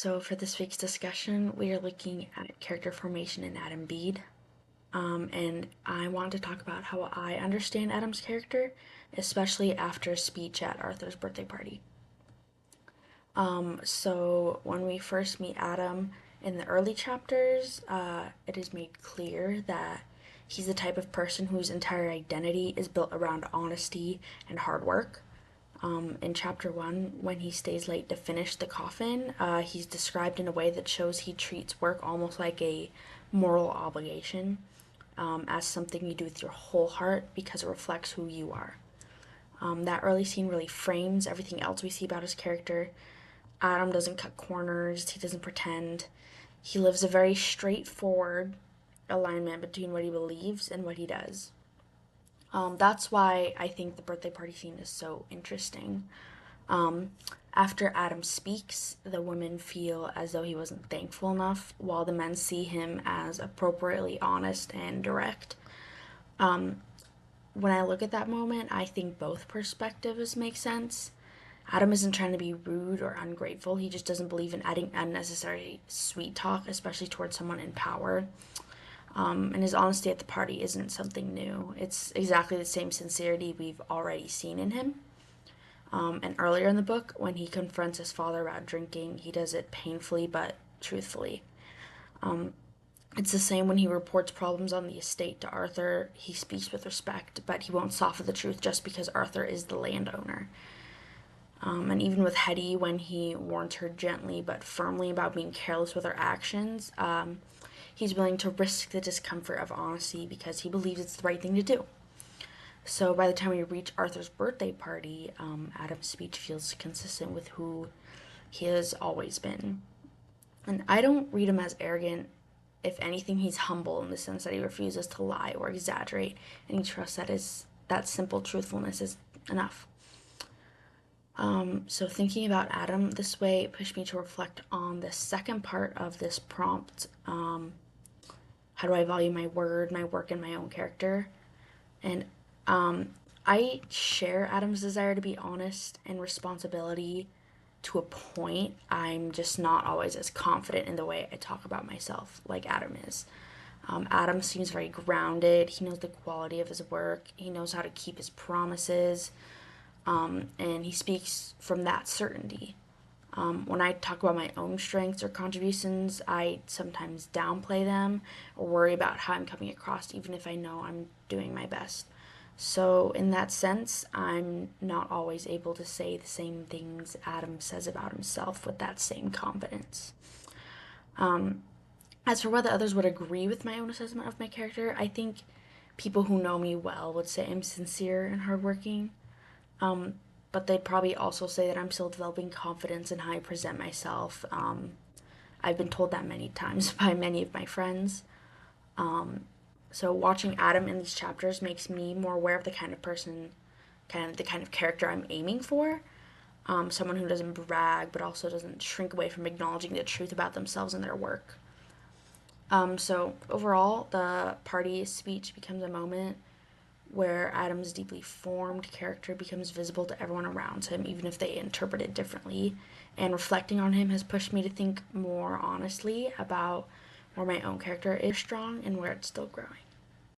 So for this week's discussion, we are looking at character formation in Adam Bede. And I want to talk about how I understand Adam's character, especially after a speech at Arthur's birthday party. So when we first meet Adam in the early chapters, it is made clear that he's the type of person whose entire identity is built around honesty and hard work. In chapter 1, when he stays late to finish the coffin, he's described in a way that shows he treats work almost like a moral obligation, as something you do with your whole heart because it reflects who you are. That early scene really frames everything else we see about his character. Adam doesn't cut corners, he doesn't pretend. He lives a very straightforward alignment between what he believes and what he does. That's why I think the birthday party scene is so interesting. Um, After Adam speaks, the women feel as though he wasn't thankful enough, while the men see him as appropriately honest and direct. When I look at that moment, I think both perspectives make sense. Adam isn't trying to be rude or ungrateful, he just doesn't believe in adding unnecessary sweet talk, especially towards someone in power. And his honesty at the party isn't something new. It's exactly the same sincerity we've already seen in him. And earlier in the book, when he confronts his father about drinking, he does it painfully but truthfully. It's the same when he reports problems on the estate to Arthur. He speaks with respect, but he won't soften the truth just because Arthur is the landowner. And even with Hetty, when he warns her gently but firmly about being careless with her actions, he's willing to risk the discomfort of honesty because he believes it's the right thing to do. So by the time we reach Arthur's birthday party, Adam's speech feels consistent with who he has always been. And I don't read him as arrogant. If anything, he's humble in the sense that he refuses to lie or exaggerate, and he trusts that simple truthfulness is enough. So thinking about Adam this way pushed me to reflect on the second part of this prompt. How do I value my word, my work, and my own character? And I share Adam's desire to be honest and responsibility to a point. I'm just not always as confident in the way I talk about myself like Adam is. Adam seems very grounded. He knows the quality of his work. He knows how to keep his promises. And he speaks from that certainty. When I talk about my own strengths or contributions, I sometimes downplay them or worry about how I'm coming across, even if I know I'm doing my best. So, in that sense, I'm not always able to say the same things Adam says about himself with that same confidence. As for whether others would agree with my own assessment of my character, I think people who know me well would say I'm sincere and hardworking. But they'd probably also say that I'm still developing confidence in how I present myself. I've been told that many times by many of my friends. So watching Adam in these chapters makes me more aware of the kind of person, kind of the kind of character I'm aiming for. Someone who doesn't brag, but also doesn't shrink away from acknowledging the truth about themselves and their work. So overall, the party speech becomes a moment where Adam's deeply formed character becomes visible to everyone around him, even if they interpret it differently. And reflecting on him has pushed me to think more honestly about where my own character is strong and where it's still growing.